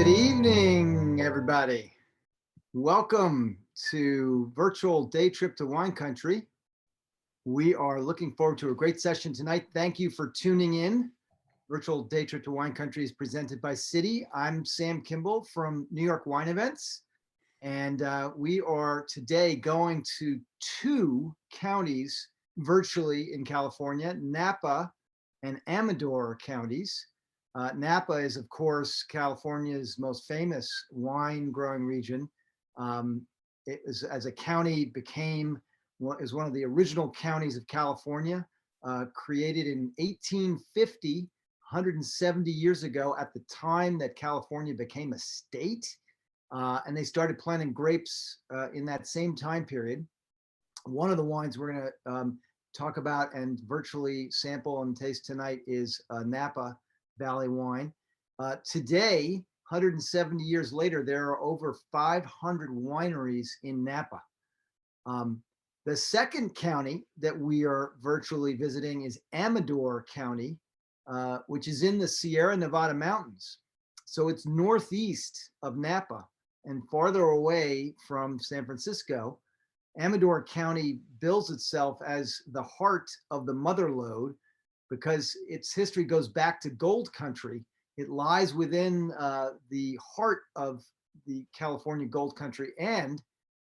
Good evening, everybody. Welcome to virtual day trip to wine country. We are looking forward to a great session tonight. Thank you for tuning in. Virtual day trip to wine country is presented by Citi. I'm Sam Kimball from New York Wine Events. And we are today going to two counties virtually in California, Napa and Amador counties. Napa is, of course, California's most famous wine growing region. It was, as a county, is one of the original counties of California, created in 1850, 170 years ago, at the time that California became a state. And they started planting grapes in that same time period. One of the wines we're going to talk about and virtually sample and taste tonight is Napa Valley wine. Today, 170 years later, there are over 500 wineries in Napa. The second county that we are virtually visiting is Amador County, which is in the Sierra Nevada mountains. So it's northeast of Napa and farther away from San Francisco. Amador County bills itself as the heart of the mother lode because its history goes back to gold country. It lies within the heart of the California gold country, and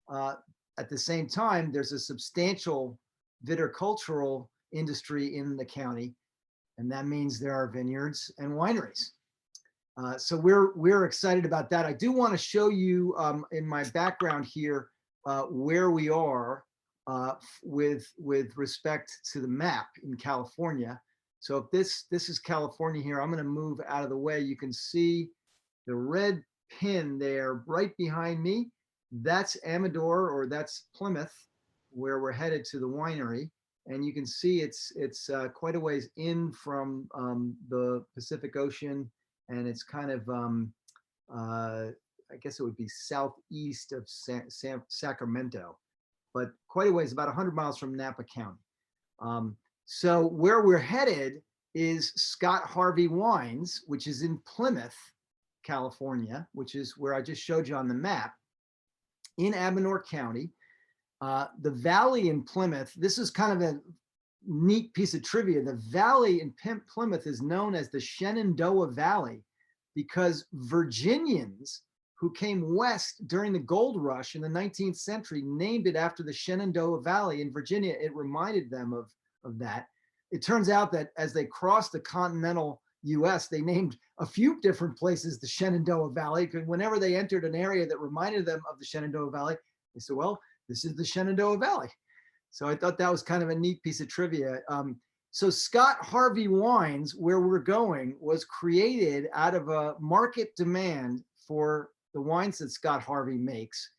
at the same time, there's a substantial viticultural industry in the county, and that means there are vineyards and wineries. So we're excited about that. I do want to show you in my background here where we are with respect to the map in California. So if this is California here, I'm going to move out of the way. You can see the red pin there right behind me. That's Amador, or that's Plymouth, where we're headed to the winery. And you can see it's quite a ways in from the Pacific Ocean, and it's kind of I guess it would be southeast of Sacramento, but quite a ways, about 100 miles from Napa County. So where we're headed is Scott Harvey Wines, which is in Plymouth, California, which is where I just showed you on the map, in Amador County. The valley in Plymouth, this is kind of a neat piece of trivia. The valley in Plymouth is known as the Shenandoah Valley because Virginians who came west during the gold rush in the 19th century named it after the Shenandoah Valley in Virginia. It reminded them of that. It turns out that as they crossed the continental US, they named a few different places the Shenandoah Valley, because whenever they entered an area that reminded them of the Shenandoah Valley, they said, well, this is the Shenandoah Valley. So I thought that was kind of a neat piece of trivia. So Scott Harvey Wines, where we're going, was created out of a market demand for the wines that Scott Harvey makes,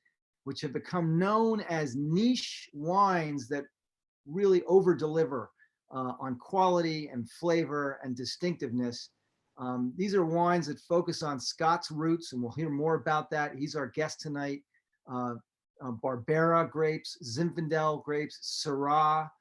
which have become known as niche wines that really over-deliver on quality and flavor and distinctiveness. These are wines that focus on Scott's roots, and we'll hear more about that. He's our guest tonight. Barbera grapes, Zinfandel grapes, Syrah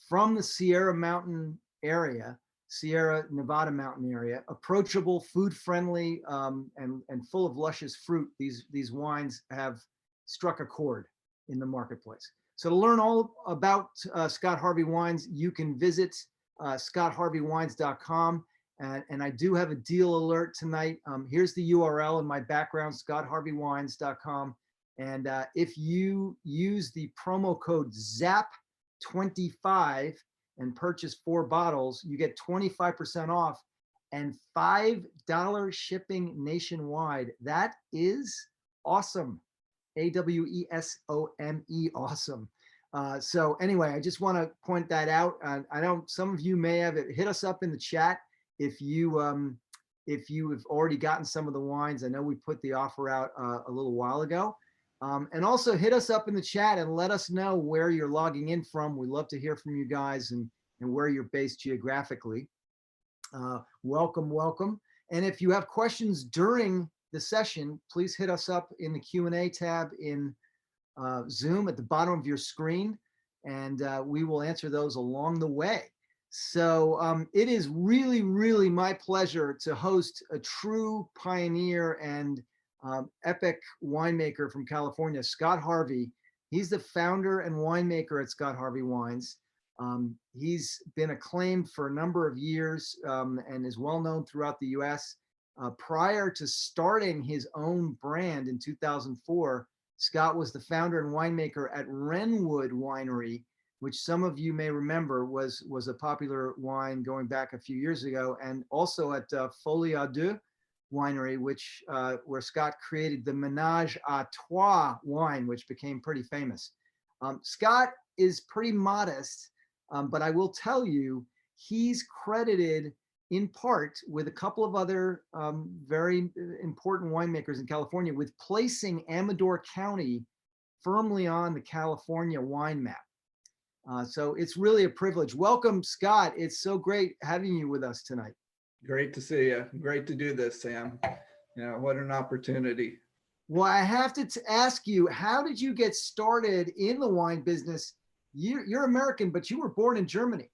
from the Sierra Mountain area, Sierra Nevada mountain area, approachable, food-friendly, and full of luscious fruit. These wines have struck a chord in the marketplace. So to learn all about Scott Harvey Wines, you can visit scottharveywines.com. And I do have a deal alert tonight. Here's the URL in my background, scottharveywines.com. And if you use the promo code ZAP25 and purchase 4 bottles, you get 25% off and $5 shipping nationwide. That is awesome. AWESOME, awesome. So anyway, I just want to point that out. I know some of you may have hit us up in the chat if you have already gotten some of the wines. I know we put the offer out a little while ago. And also hit us up in the chat and let us know where you're logging in from. We love to hear from you guys and where you're based geographically. Welcome, welcome. And if you have questions during the session, please hit us up in the Q&A tab in Zoom at the bottom of your screen, and we will answer those along the way. So it is really, really my pleasure to host a true pioneer and epic winemaker from California, Scott Harvey. He's the founder and winemaker at Scott Harvey Wines. He's been acclaimed for a number of years and is well known throughout the US. Prior to starting his own brand in 2004, Scott was the founder and winemaker at Wrenwood Winery, which some of you may remember was a popular wine going back a few years ago, and also at Folie à Deux Winery, which where Scott created the Ménage à Trois wine, which became pretty famous. Scott is pretty modest, but I will tell you, he's credited in part with a couple of other very important winemakers in California with placing Amador County firmly on the California wine map. So it's really a privilege. Welcome, Scott. It's so great having you with us tonight. Great to see you. Great to do this, Sam. Yeah, what an opportunity. Well, I have to ask you, how did you get started in the wine business? You're American, but you were born in Germany.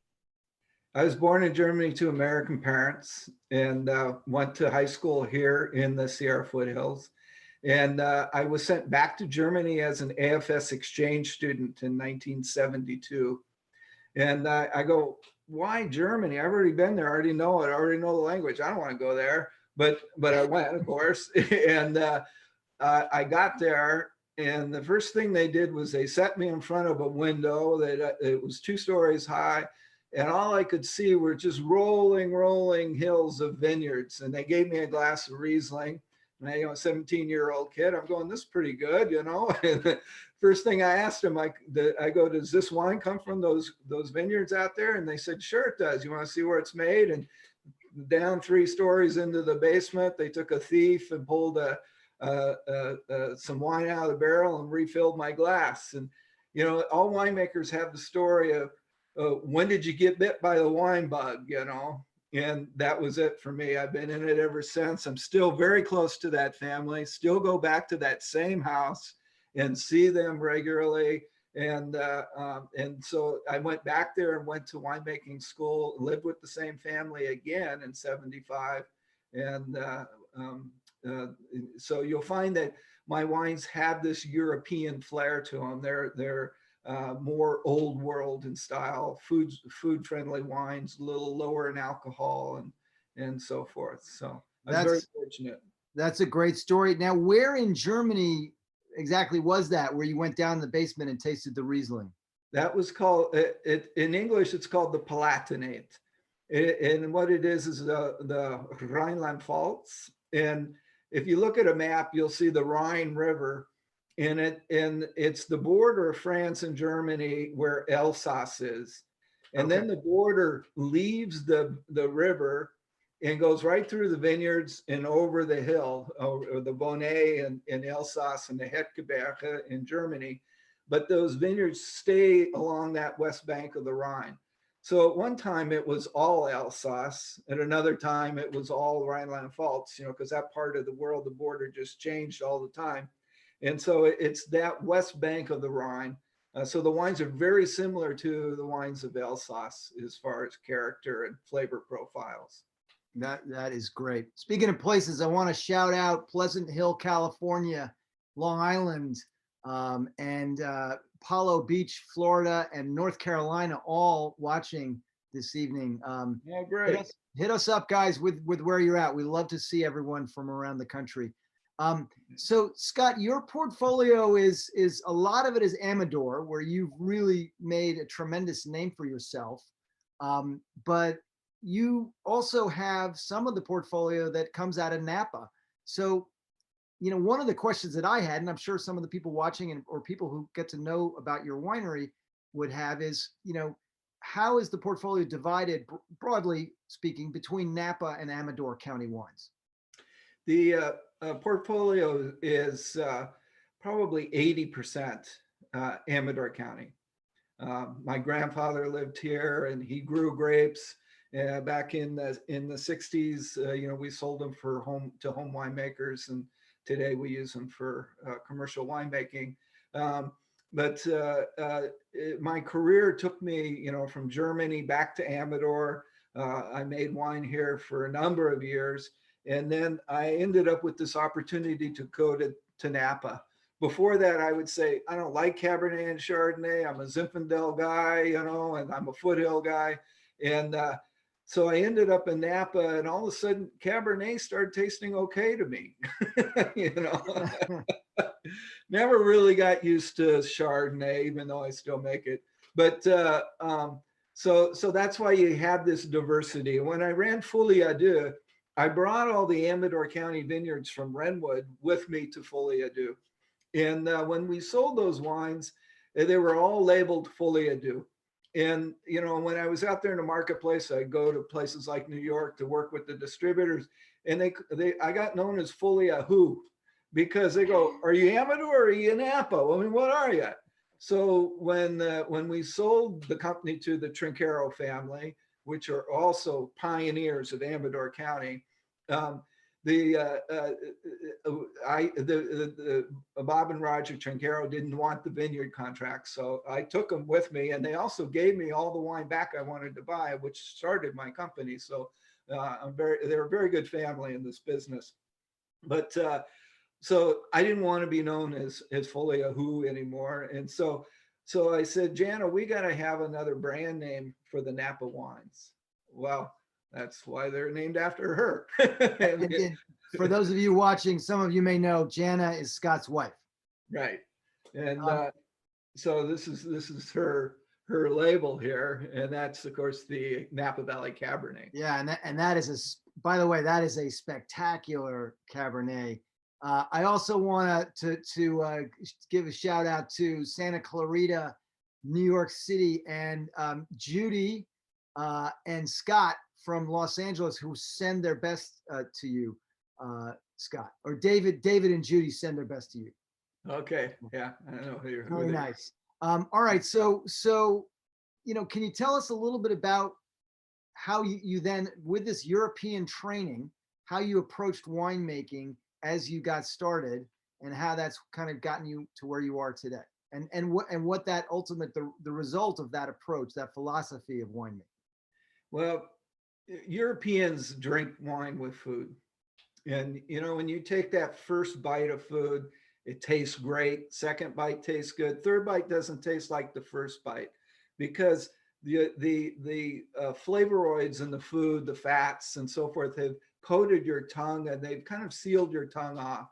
I was born in Germany to American parents and went to high school here in the Sierra foothills. And I was sent back to Germany as an AFS exchange student in 1972. And I go, why Germany? I've already been there. I already know it. I already know the language. I don't want to go there. But I went, of course. And I got there. And the first thing they did was they set me in front of a window that it was 2 stories high. And all I could see were just rolling hills of vineyards. And they gave me a glass of Riesling. And I, a 17-year-old kid, I'm going, this is pretty good, And the first thing I asked them, I go, does this wine come from those vineyards out there? And they said, sure it does. You want to see where it's made? And down 3 stories into the basement, they took a thief and pulled some wine out of the barrel and refilled my glass. And, all winemakers have the story of, when did you get bit by the wine bug, And that was it for me. I've been in it ever since. I'm still very close to that family, still go back to that same house and see them regularly. And so I went back there and went to winemaking school, lived with the same family again in 75. And so you'll find that my wines have this European flair to them. They're more old world in style, food friendly wines, a little lower in alcohol and so forth. So I was very fortunate. That's a great story. Now, where in Germany exactly was that, where you went down in the basement and tasted the Riesling? That was called, in English, it's called the Palatinate. And what it is the Rhineland-Pfalz. And if you look at a map, you'll see the Rhine River in it, and it's the border of France and Germany where Alsace is. And then the border leaves the river and goes right through the vineyards and over the hill, or the Bonnet in Alsace and the Hetgeberge in Germany. But those vineyards stay along that west bank of the Rhine. So at one time it was all Alsace, at another time it was all Rhineland-Pfalz, because that part of the world, the border just changed all the time. And so it's that west bank of the Rhine. So the wines are very similar to the wines of Alsace as far as character and flavor profiles. That is great. Speaking of places, I want to shout out Pleasant Hill, California, Long Island, and Palo Beach, Florida, and North Carolina, all watching this evening. Yeah, great. Hit us up, guys, with where you're at. We love to see everyone from around the country. So Scott, your portfolio is a lot of it is Amador, where you've really made a tremendous name for yourself. But you also have some of the portfolio that comes out of Napa. So, one of the questions that I had, and I'm sure some of the people watching or people who get to know about your winery would have is, how is the portfolio divided, broadly speaking, between Napa and Amador County wines? The portfolio is probably 80% Amador County. My grandfather lived here and he grew grapes back in the 60s. We sold them for home winemakers, and today we use them for commercial winemaking. But my career took me, from Germany back to Amador. I made wine here for a number of years. And then I ended up with this opportunity to go to Napa. Before that, I would say, I don't like Cabernet and Chardonnay. I'm a Zinfandel guy, you know, and I'm a foothill guy. And so I ended up in Napa, and all of a sudden Cabernet started tasting okay to me. You know, never really got used to Chardonnay, even though I still make it. But so that's why you have this diversity. When I ran Folie à Deux, I brought all the Amador County vineyards from Renwood with me to Folie à Deux. And when we sold those wines, they were all labeled Folie à Deux. And, you know, when I was out there in the marketplace, I go to places like New York to work with the distributors, and I got known as Folie à Who, because they go, are you Amador or are you Napa? I mean, what are you? So when we sold the company to the Trinchero family, which are also pioneers of Amador County, Bob and Roger Trinchero didn't want the vineyard contract, so I took them with me, and they also gave me all the wine back I wanted to buy, which started my company. So they're a very good family in this business. But so I didn't want to be known as Folie à Who anymore, and so I said, Jana, we got to have another brand name for the Napa wines. Well, that's why they're named after her. And for those of you watching, some of you may know Jana is Scott's wife. Right. And so this is her label here, and that's of course the Napa Valley Cabernet. Yeah, and that is by the way, that is a spectacular Cabernet. I also want to give a shout out to Santa Clarita, New York City, and Judy and Scott from Los Angeles, who send their best to you, Scott, or David and Judy send their best to you. Okay, yeah, I know who you're. Very nice. All right, so you know, can you tell us a little bit about how you then, with this European training, how you approached winemaking as you got started, and how that's kind of gotten you to where you are today, and what that ultimate the result of that approach, that philosophy of winemaking? Well, Europeans drink wine with food. And, you know, when you take that first bite of food, it tastes great. Second bite tastes good. Third bite doesn't taste like the first bite, because the flavoroids in the food, the fats and so forth, have coated your tongue, and they've kind of sealed your tongue off.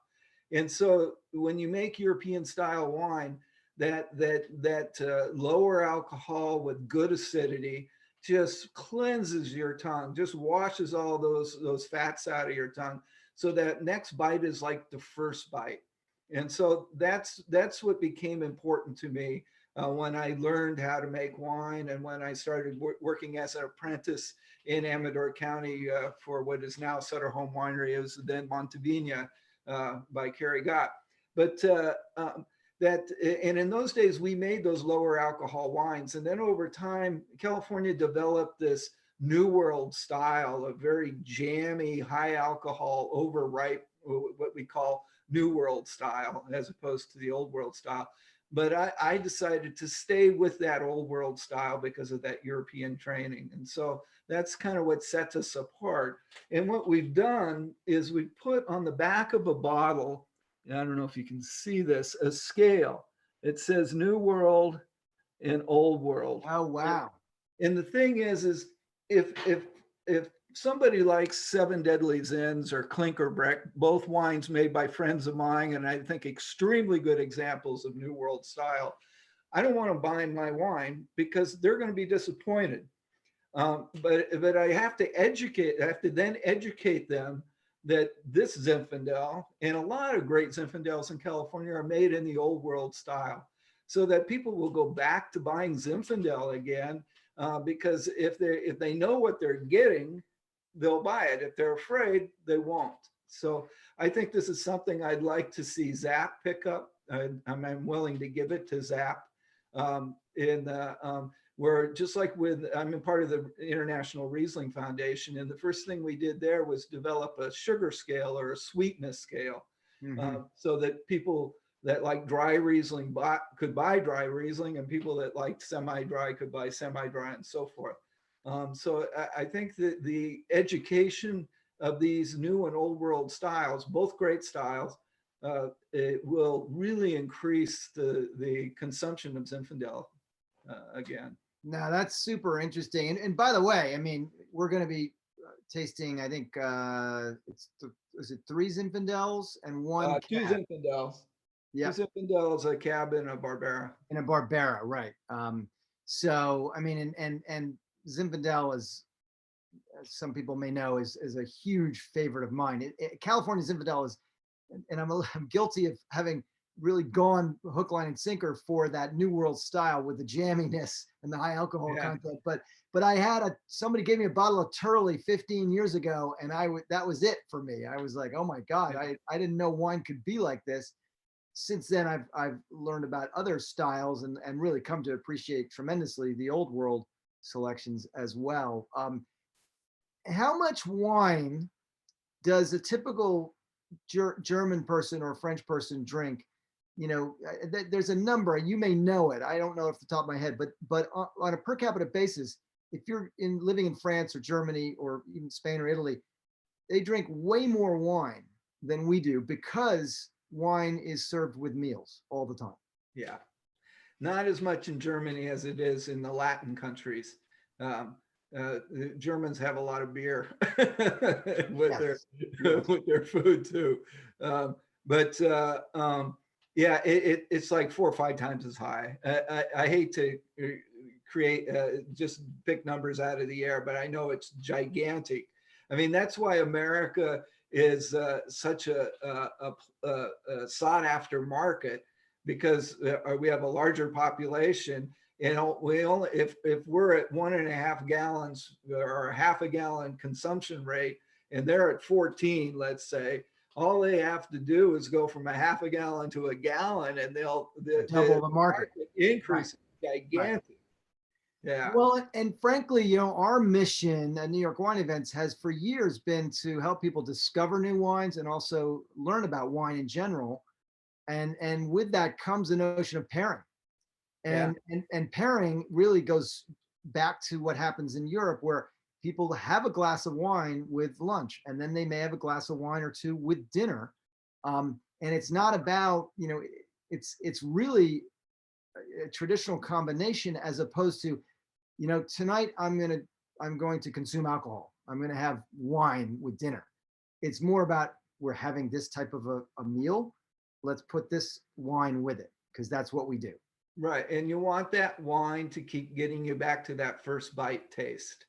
And so when you make European style wine, that lower alcohol with good acidity just cleanses your tongue, just washes all those fats out of your tongue, so that next bite is like the first bite. And so that's what became important to me when I learned how to make wine, and when I started working as an apprentice in Amador County for what is now Sutter Home Winery. It was then Montevina by Kerry Gott. But and in those days we made those lower alcohol wines, and then over time California developed this New World style of very jammy, high alcohol, overripe, what we call New World style, as opposed to the Old World style. But I decided to stay with that Old World style because of that European training. And so that's kind of what sets us apart. And what we've done is we put on the back of a bottle, and I don't know if you can see this, a scale. It says New World and Old World. Oh, wow. And the thing is if somebody likes Seven Deadly Sins or Clinker Brick, both wines made by friends of mine, and I think extremely good examples of New World style, I don't want to buy my wine because they're going to be disappointed. But I have to then educate them that this Zinfandel and a lot of great Zinfandels in California are made in the Old World style, so that people will go back to buying Zinfandel again, because if they know what they're getting, they'll buy it. If they're afraid, they won't. So I think this is something I'd like to see Zap pick up. I'm willing to give it to Zap. Where just like I'm a part of the International Riesling Foundation, and the first thing we did there was develop a sugar scale or a sweetness scale, so that people that like dry Riesling could buy dry Riesling, and people that liked semi-dry could buy semi-dry, and so forth. So I think that the education of these new and old world styles, both great styles, it will really increase the consumption of Zinfandel again. Now that's super interesting. And by the way, I mean, we're going to be tasting, I think is it 3 Zinfandels and 1 Two cab? Zinfandels. Yeah. 2 Zinfandels, a cab, and a Barbera. And a Barbera, right. So, I mean, and Zinfandel is, as some people may know, is a huge favorite of mine. California Zinfandel is, and I'm guilty of having really gone hook, line, and sinker for that New World style with the jamminess and the high alcohol content. But I had somebody gave me a bottle of Turley 15 years ago, and that was it for me. I was like, oh my God, I didn't know wine could be like this. Since then, I've learned about other styles and really come to appreciate tremendously the old world selections as well. How much wine does a typical German person or French person drink? You know, there's a number, and you may know it. I don't know off the top of my head, but on a per capita basis, if you're living in France or Germany or even Spain or Italy, they drink way more wine than we do because wine is served with meals all the time. Yeah, not as much in Germany as it is in the Latin countries. The Germans have a lot of beer with their food too, yeah, it's like 4 or 5 times as high. I hate to create just pick numbers out of the air, but I know it's gigantic. I mean, that's why America is such a sought after market, because we have a larger population. You know, we only, if we're at 1.5 gallons or half a gallon consumption rate, and they're at 14, let's say, all they have to do is go from a half a gallon to a gallon, and double the market increase gigantic. Right. Yeah. Well, and frankly, you know, our mission at New York Wine Events has for years been to help people discover new wines and also learn about wine in general. And with that comes the notion of pairing. And pairing really goes back to what happens in Europe, where people have a glass of wine with lunch, and then they may have a glass of wine or two with dinner. And it's not about, you know, it's really a traditional combination, as opposed to, you know, tonight I'm going to consume alcohol. I'm going to have wine with dinner. It's more about, we're having this type of a meal. Let's put this wine with it, because that's what we do. Right. And you want that wine to keep getting you back to that first bite taste,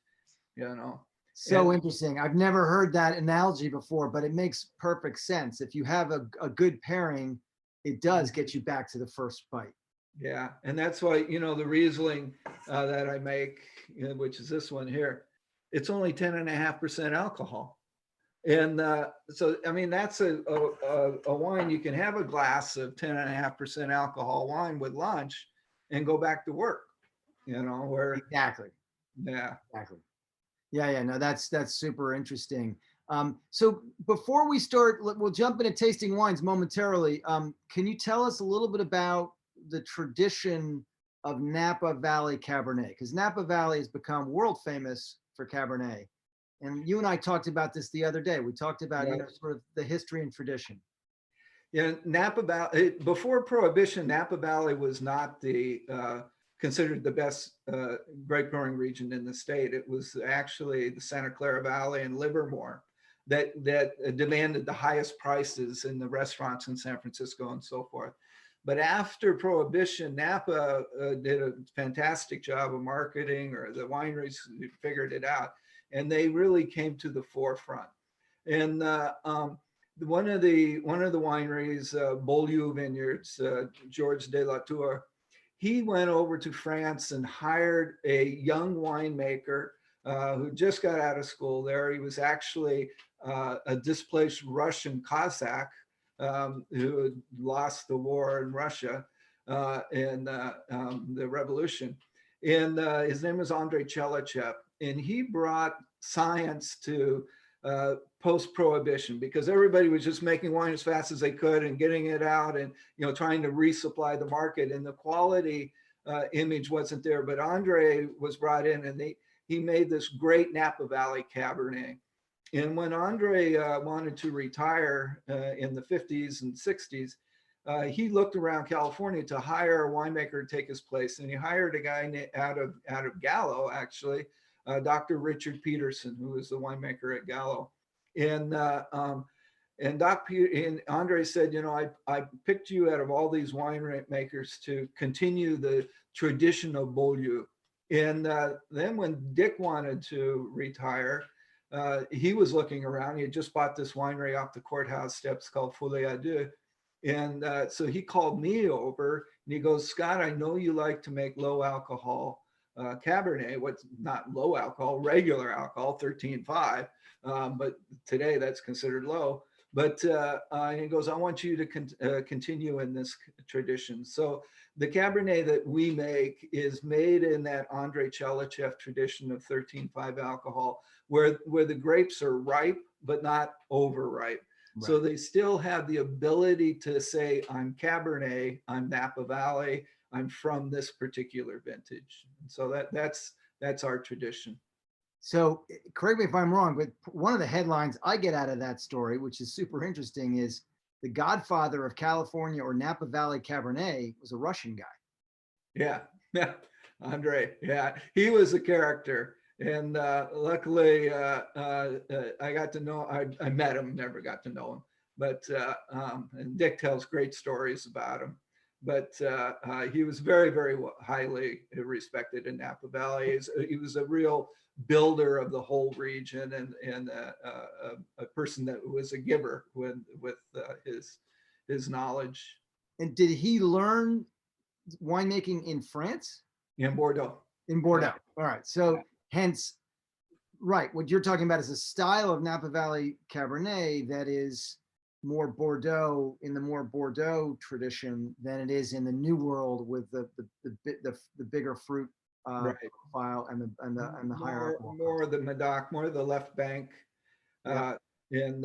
you know. So interesting. I've never heard that analogy before, but it makes perfect sense. If you have a good pairing, it does get you back to the first bite. Yeah. And that's why, you know, the Riesling that I make, you know, which is this one here, it's only 10.5% alcohol. And so, I mean, that's a wine. You can have a glass of 10.5% alcohol wine with lunch and go back to work, you know, where. Exactly. Yeah. Exactly. Yeah. No, that's super interesting. So before we start, we'll jump into tasting wines momentarily. Can you tell us a little bit about the tradition of Napa Valley Cabernet? Because Napa Valley has become world famous for Cabernet. And you and I talked about this the other day. We talked about, you know, sort of the history and tradition. Yeah, Napa Valley, before Prohibition, Napa Valley was not considered the best grape growing region in the state. It was actually the Santa Clara Valley and Livermore that demanded the highest prices in the restaurants in San Francisco and so forth. But after Prohibition, Napa did a fantastic job of marketing, or the wineries figured it out, and they really came to the forefront. And one of the wineries, Beaulieu Vineyards, Georges de la Tour, he went over to France and hired a young winemaker who just got out of school there. He was actually a displaced Russian Cossack who had lost the war in Russia and the revolution. And his name was Andrei Chelychev. And he brought science to post-Prohibition, because everybody was just making wine as fast as they could and getting it out and, you know, trying to resupply the market, and the quality image wasn't there. But Andre was brought in, and he made this great Napa Valley Cabernet. And when Andre wanted to retire in the 50s and 60s, he looked around California to hire a winemaker to take his place. And he hired a guy out of Gallo, actually, Dr. Richard Peterson, who was the winemaker at Gallo. And and Andre said, you know, I picked you out of all these winemakers to continue the tradition of Beaulieu. And then when Dick wanted to retire, he was looking around. He had just bought this winery off the courthouse steps called Folie à Deux. And so he called me over and he goes, Scott, I know you like to make low alcohol Cabernet, what's not low alcohol, regular alcohol, 13.5. But today that's considered low. But and he goes, I want you to continue in this tradition. So the Cabernet that we make is made in that Andrei Chalachev tradition of 13.5 alcohol, where the grapes are ripe, but not overripe. Right. So they still have the ability to say, I'm Cabernet, I'm Napa Valley, I'm from this particular vintage. So that's our tradition. So correct me if I'm wrong, but one of the headlines I get out of that story, which is super interesting, is the godfather of California or Napa Valley Cabernet was a Russian guy. Yeah, Andre. Yeah, he was a character. And luckily, I got to know, I met him, never got to know him. But and Dick tells great stories about him. But he was very, very highly respected in Napa Valley. He was a real builder of the whole region and a person that was a giver with his knowledge. And did he learn winemaking in France? In Bordeaux. In Bordeaux. Yeah. All right. So yeah. Hence, right, what you're talking about is a style of Napa Valley Cabernet that is more Bordeaux, in the more Bordeaux tradition than it is in the New World with the bigger fruit right. profile and the higher more the Medoc, more the left bank, yeah. And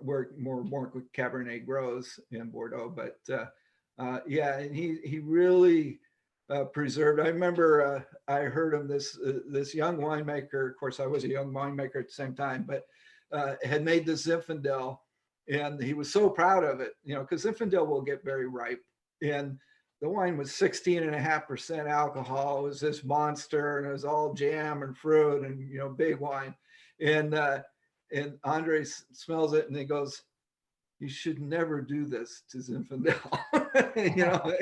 where more Cabernet grows in Bordeaux. But yeah, and he really preserved. I remember I heard him, this young winemaker. Of course, I was a young winemaker at the same time, but had made this Zinfandel, and he was so proud of it, you know, because Zinfandel will get very ripe. And the wine was 16.5% alcohol. It was this monster, and it was all jam and fruit, and you know, big wine. And Andre smells it, and he goes, "You should never do this to Zinfandel." You know,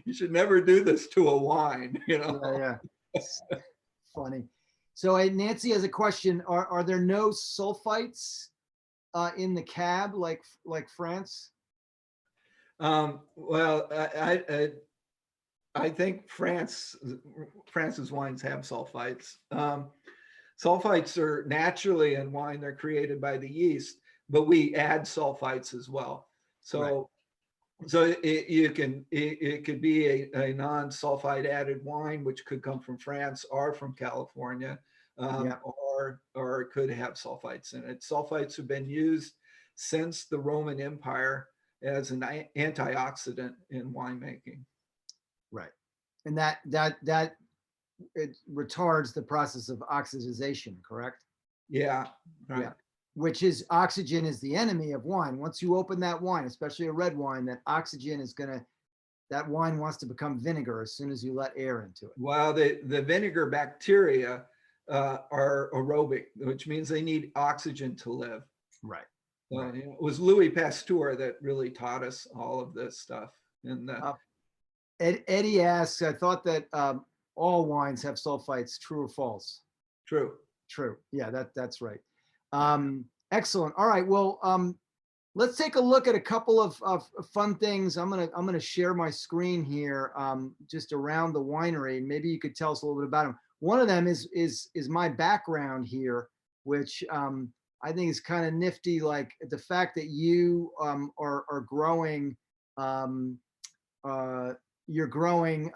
you should never do this to a wine. You know. Yeah. Funny. So Nancy has a question. Are there no sulfites in the cab like France? Well, I think France's wines have sulfites. Sulfites are naturally in wine; they're created by the yeast, but we add sulfites as well. So, right. So it could be a non-sulfite added wine, which could come from France or from California, yeah. or it could have sulfites in it. Sulfites have been used since the Roman Empire as an antioxidant in winemaking. Right. And that it retards the process of oxidization, correct? Yeah. Right. Yeah. Which is, oxygen is the enemy of wine. Once you open that wine, especially a red wine, that oxygen is that wine wants to become vinegar as soon as you let air into it. Well, the vinegar bacteria are aerobic, which means they need oxygen to live. Right. Right. It was Louis Pasteur that really taught us all of this stuff. And Eddie asks, I thought that all wines have sulfites. True or false? True. True. Yeah, that's right. Excellent. All right. Well, let's take a look at a couple of fun things. I'm gonna share my screen here, just around the winery. Maybe you could tell us a little bit about them. One of them is my background here, which I think is kind of nifty. Like the fact that you are growing, you're growing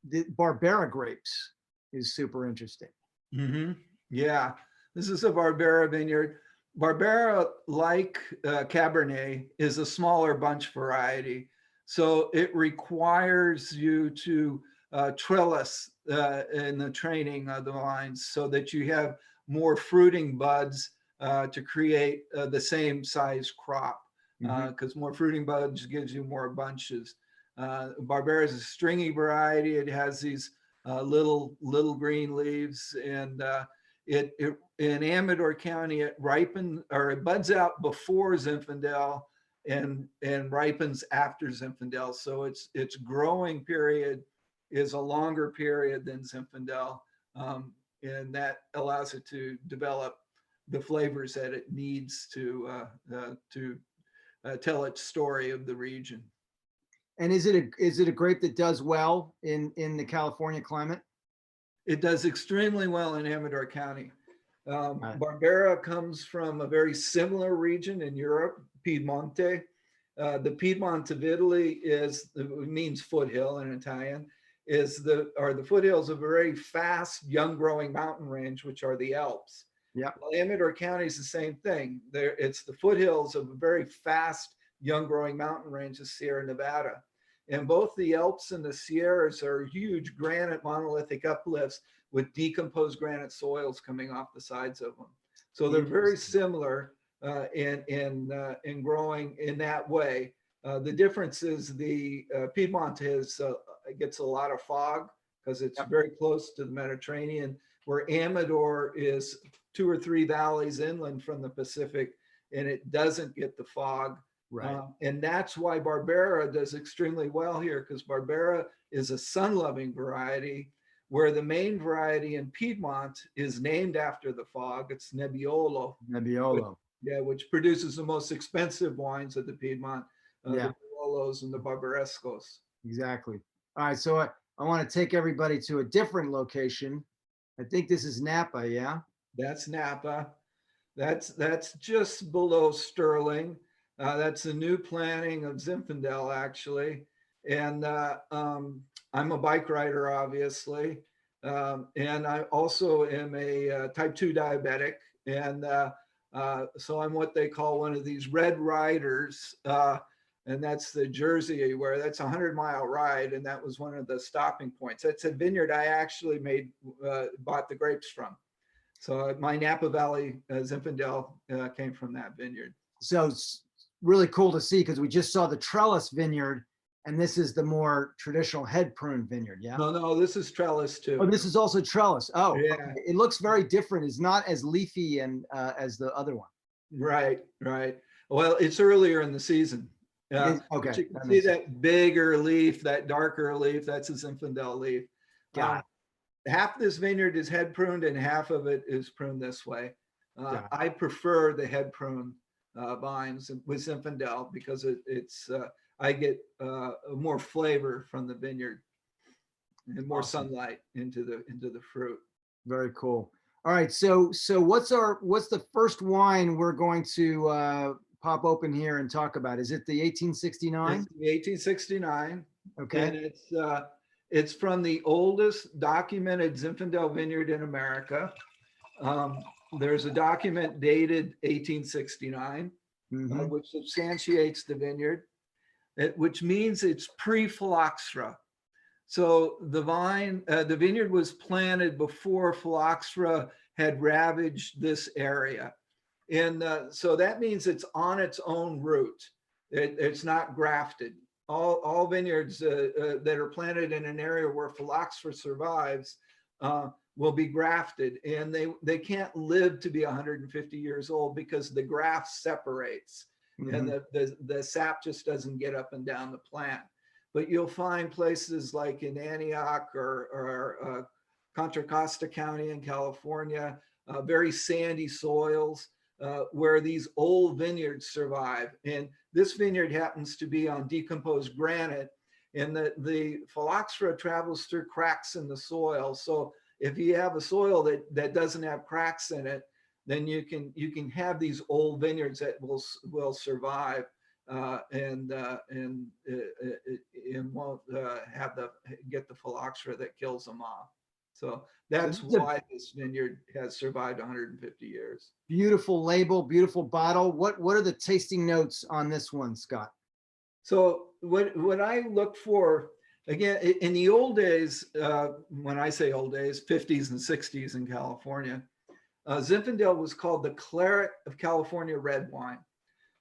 the Barbera grapes is super interesting. Mm-hmm. Yeah, this is a Barbera vineyard. Barbera, like Cabernet, is a smaller bunch variety. So it requires you to trellis in the training of the vines so that you have more fruiting buds to create the same size crop, because more fruiting buds gives you more bunches. Barbera is a stringy variety. It has these little green leaves, and it in Amador County it buds out before Zinfandel and ripens after Zinfandel. So its growing period is a longer period than Zinfandel, and that allows it to develop the flavors that it needs to tell its story of the region. And is it a grape that does well in the California climate? It does extremely well in Amador County. Barbera comes from a very similar region in Europe, Piedmonte. The Piedmont of Italy means foothill in Italian, are the foothills of a very fast, young growing mountain range, which are the Alps. Yeah. Well, Amador County is the same thing. It's the foothills of a very fast, young growing mountain range of Sierra Nevada. And both the Alps and the Sierras are huge granite monolithic uplifts with decomposed granite soils coming off the sides of them. So they're very similar in growing in that way. The difference is the Piedmont gets a lot of fog because it's very close to the Mediterranean, where Amador is 2 or 3 valleys inland from the Pacific, and it doesn't get the fog. Right. And that's why Barbera does extremely well here, because Barbera is a sun-loving variety, where the main variety in Piedmont is named after the fog. It's Nebbiolo. Nebbiolo. Which produces the most expensive wines of the Piedmont, the Barolos and the Barbarescos. Exactly. All right, so I want to take everybody to a different location. I think this is Napa, yeah? That's Napa. That's just below Sterling. That's a new planting of Zinfandel, actually. And I'm a bike rider, obviously. And I also am a type 2 diabetic. And so I'm what they call one of these red riders. And that's the jersey you wear. That's a 100-mile ride. And that was one of the stopping points. That's a vineyard I actually bought the grapes from. So my Napa Valley Zinfandel came from that vineyard. So it's really cool to see, because we just saw the trellis vineyard, and this is the more traditional head prune vineyard, yeah? No, this is trellis too. Oh, this is also trellis. Oh, yeah. Okay. It looks very different. It's not as leafy and as the other one. Right. Well, it's earlier in the season. Okay. You can see that bigger leaf, that darker leaf, that's a Zinfandel leaf. Got it. Half this vineyard is head pruned and half of it is pruned this way. I prefer the head pruned vines with Zinfandel because I get more flavor from the vineyard and more sunlight into the fruit. Very cool. All right, so what's the first wine we're going to pop open here and talk about? Is it the 1869? It's the 1869. Okay. And it's from the oldest documented Zinfandel vineyard in America. There's a document dated 1869, which substantiates the vineyard, which means it's pre-phylloxera. So the vineyard was planted before phylloxera had ravaged this area. And so that means it's on its own root. It's not grafted. All vineyards that are planted in an area where phylloxera survives will be grafted, and they can't live to be 150 years old because the graft separates and the sap just doesn't get up and down the plant. But you'll find places like in Antioch or Contra Costa County in California, very sandy soils where these old vineyards survive. And this vineyard happens to be on decomposed granite, and the phylloxera travels through cracks in the soil. So if you have a soil that doesn't have cracks in it, then you can have these old vineyards that will survive and won't get the phylloxera that kills them off. So that's why this vineyard has survived 150 years. Beautiful label, beautiful bottle. What are the tasting notes on this one, Scott? So what I look for, again, in the old days, when I say old days, 50s and 60s in California, Zinfandel was called the Claret of California red wine.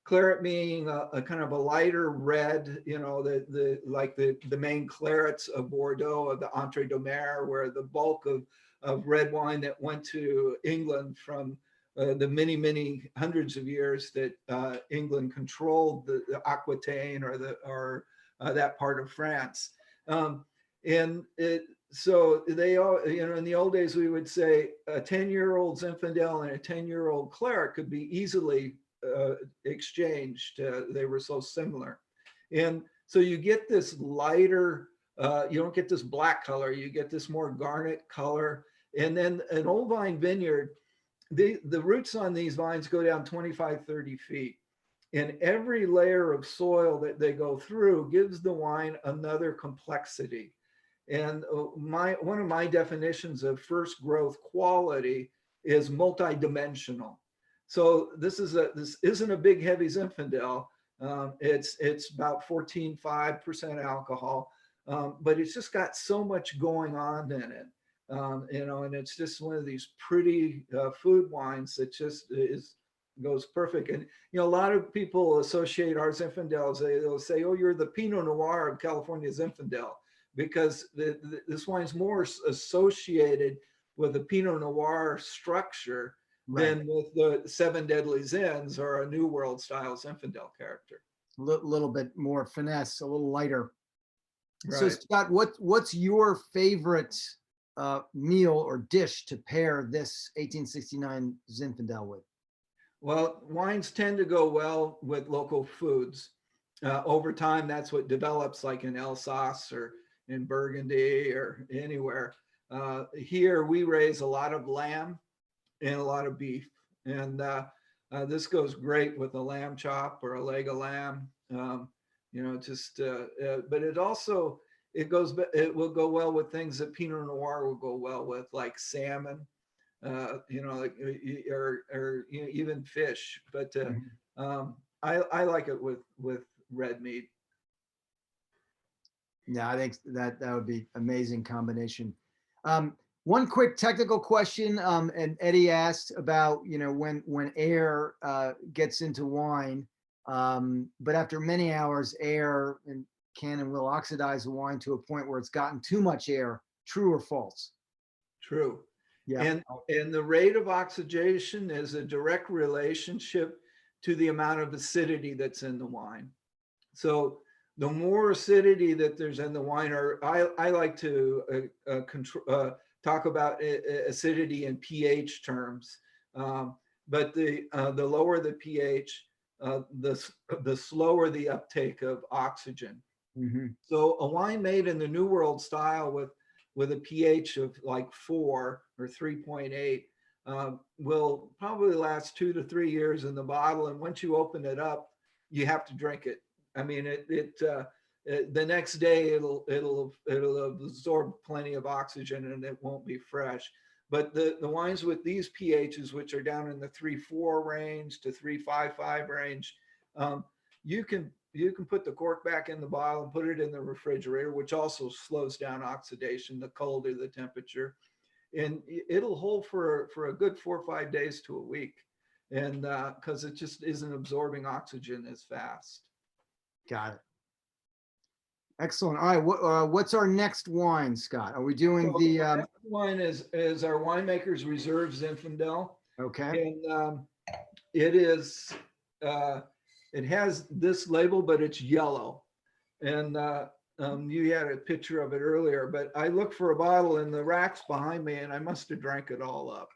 Claret meaning a kind of a lighter red, you know, the main clarets of Bordeaux, of the Entre deux Mers, where the bulk of red wine that went to England from the many hundreds of years that England controlled the Aquitaine or that part of France. So they all, you know, in the old days, we would say a 10-year-old Zinfandel and a 10-year-old Claret could be easily exchanged. They were so similar. And so you get this lighter, you don't get this black color, you get this more garnet color. And then an old vine vineyard, the roots on these vines go down 25, 30 feet. And every layer of soil that they go through gives the wine another complexity. And one of my definitions of first growth quality is multidimensional. So this isn't a big heavy Zinfandel. It's about 14.5% alcohol, but it's just got so much going on in it. You know, and it's just one of these pretty food wines that just goes perfect. And you know, a lot of people associate our Zinfandels. They'll say, "Oh, you're the Pinot Noir of California Zinfandel," because this wine's more associated with a Pinot Noir structure than with the Seven Deadly Zins or a New World style Zinfandel character. A little bit more finesse, a little lighter. Right. So Scott, what's your favorite meal or dish to pair this 1869 Zinfandel with? Well, wines tend to go well with local foods. Over time, that's what develops, like in Alsace or in Burgundy or anywhere. Here, we raise a lot of lamb and a lot of beef. And this goes great with a lamb chop or a leg of lamb. You know, just, but it also, it will go well with things that Pinot Noir will go well with, like salmon, you know, like, or you know, even fish. But I like it with red meat. Yeah, I think that would be amazing combination. One quick technical question, and Eddie asked about, you know, when air gets into wine, but after many hours, air can and will oxidize the wine to a point where it's gotten too much air. True or false? True. Yeah. And the rate of oxidation is a direct relationship to the amount of acidity that's in the wine. So the more acidity that there's in the wine, or I like to talk about acidity in pH terms, but the lower the pH, the slower the uptake of oxygen. Mm-hmm. So a wine made in the New World style with a pH of like 4 or 3.8 will probably last 2 to 3 years in the bottle. And once you open it up, you have to drink it. I mean, the next day it'll absorb plenty of oxygen and it won't be fresh. But the wines with these pHs, which are down in the 3.4 range to 3.55 range, you can put the cork back in the bottle and put it in the refrigerator, which also slows down oxidation, the colder the temperature. And it'll hold for a good 4 or 5 days to a week. And because it just isn't absorbing oxygen as fast. Got it. Excellent. All right. What's our next wine, Scott? Are we doing the next wine is our Winemakers Reserve Zinfandel. Okay. And it has this label, but it's yellow. And you had a picture of it earlier, but I looked for a bottle in the racks behind me and I must have drank it all up.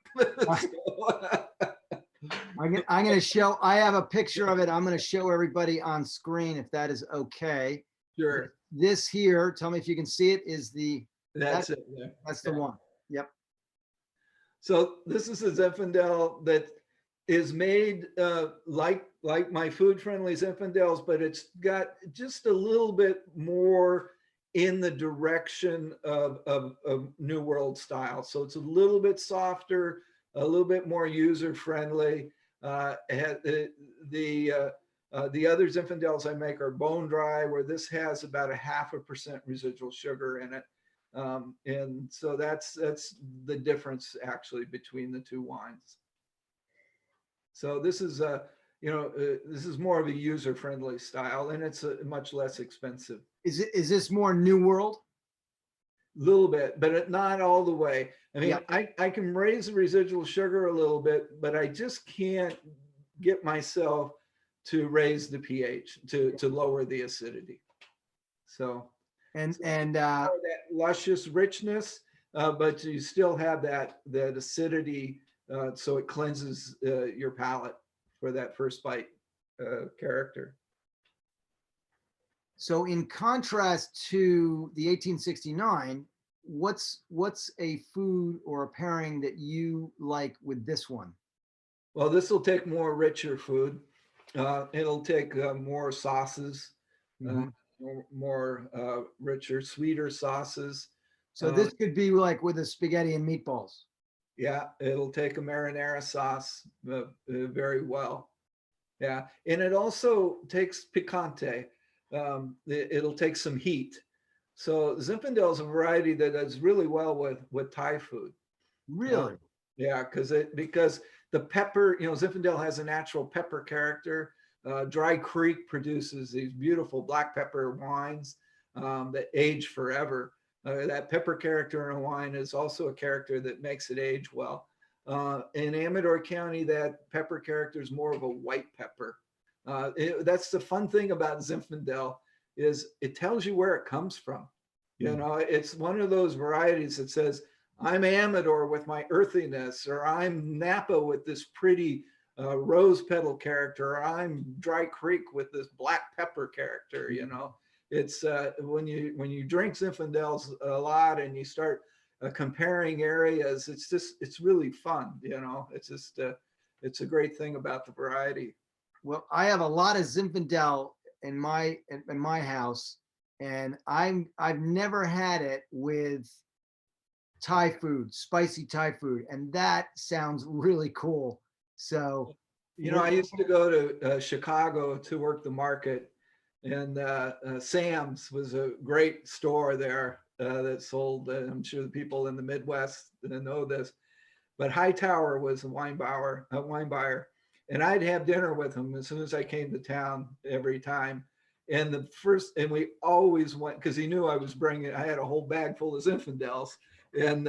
I'm going to show, I have a picture of it. I'm going to show everybody on screen if that is okay. Sure. This here, tell me if you can see it, is that's it. That's the one. Yep. So this is a Zinfandel that is made like my food-friendly Zinfandels, but it's got just a little bit more in the direction of New World style. So it's a little bit softer, a little bit more user-friendly. The other Zinfandels I make are bone dry, where this has about 0.5% residual sugar in it. And so that's the difference actually between the two wines. So this is this is more of a user-friendly style, and it's much less expensive. Is this more New World? Little bit, but not all the way. I mean, Yeah. I can raise the residual sugar a little bit, but I just can't get myself to raise the pH, to lower the acidity. So And more that luscious richness, but you still have that acidity, so it cleanses your palate for that first bite character. so in contrast to the 1869, what's a food or a pairing that you like with this one? Well, this will take more richer food. It'll take more sauces, uh, Mhm. more richer, sweeter sauces. So this could be like with the spaghetti and meatballs. Yeah, it'll take a marinara sauce very well. Yeah, and it also takes picante. It'll take some heat. So Zinfandel is a variety that does really well with Thai food. Really? Yeah, because the pepper, Zinfandel has a natural pepper character. Dry Creek produces these beautiful black pepper wines that age forever. That pepper character in a wine is also a character that makes it age well. In Amador County, that pepper character is more of a white pepper. That's the fun thing about Zinfandel, is it tells you where it comes from. It's one of those varieties that says, I'm Amador with my earthiness, or I'm Napa with this pretty rose petal character, or I'm Dry Creek with this black pepper character. It's when you drink Zinfandels a lot and you start comparing areas, it's really fun. It's just it's a great thing about the variety. Well, I have a lot of Zinfandel in my house, and I've never had it with Thai food, spicy Thai food, and that sounds really cool. So, I used to go to Chicago to work the market, and Sam's was a great store there that sold. I'm sure the people in the Midwest know this, but Hightower was a wine buyer, and I'd have dinner with him as soon as I came to town every time. And we always went, because he knew I had a whole bag full of Zinfandels. And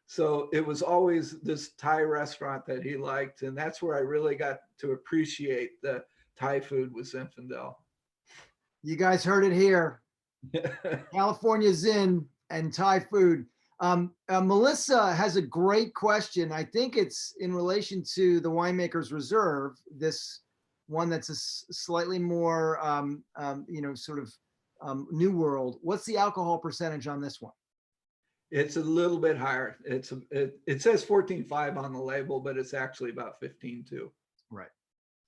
so it was always this Thai restaurant that he liked. And that's where I really got to appreciate the Thai food with Zinfandel. you guys heard it here. California Zin and Thai food. Melissa has a great question. I think it's in relation to the Winemakers Reserve, this one that's a slightly more, sort of New World. What's the alcohol percentage on this one? It's a little bit higher. It says 14.5 on the label, but it's actually about 15.2. Right.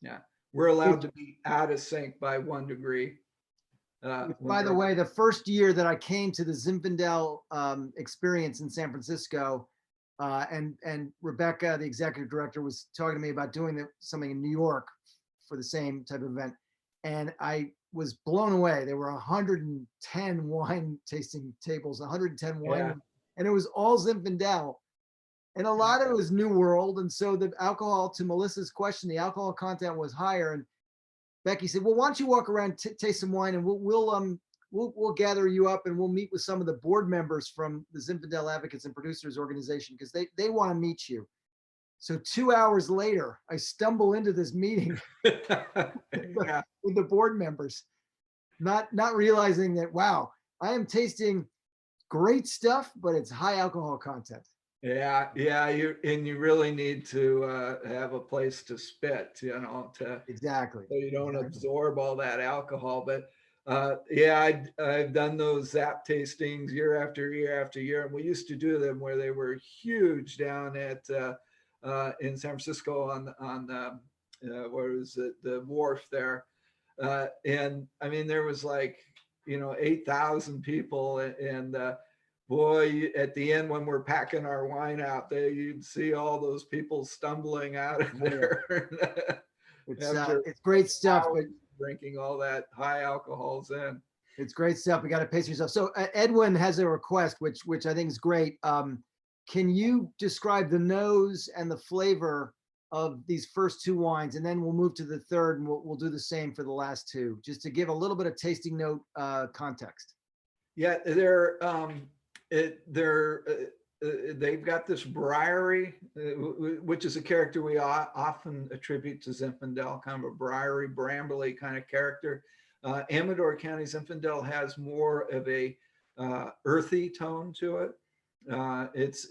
Yeah. We're allowed to be out of sync by 1 degree. By the way, the first year that I came to the Zinfandel experience in San Francisco, and Rebecca, the executive director, was talking to me about doing something in New York for the same type of event. And I was blown away. There were 110 wine tasting tables, 110 wine, Yeah. and it was all Zinfandel. And a lot of it was New World. And so the alcohol, to Melissa's question, the alcohol content was higher. And Becky said, well, why don't you walk around, taste some wine, and we'll gather you up, and we'll meet with some of the board members from the Zinfandel Advocates and Producers Organization, because they want to meet you. So 2 hours later, I stumble into this meeting Yeah. with the board members, not realizing that, wow, I am tasting great stuff, but it's high alcohol content. Yeah, you really need to have a place to spit, Exactly. so you don't absorb all that alcohol. But I've done those Zap tastings year after year after year, and we used to do them where they were huge down at in San Francisco on where was it, the wharf there, and I mean there was like 8,000 people, and boy, at the end when we're packing our wine out there, you'd see all those people stumbling out of there. It's great stuff, but drinking all that high alcohols in. It's great stuff. We got to pace yourself. So Edwin has a request, which I think is great. Can you describe the nose and the flavor of these first two wines, and then we'll move to the third, and we'll do the same for the last two, just to give a little bit of tasting note context. Yeah, they've got this briary, which is a character we often attribute to Zinfandel, kind of a briary, brambly kind of character. Amador County Zinfandel has more of a earthy tone to it. It's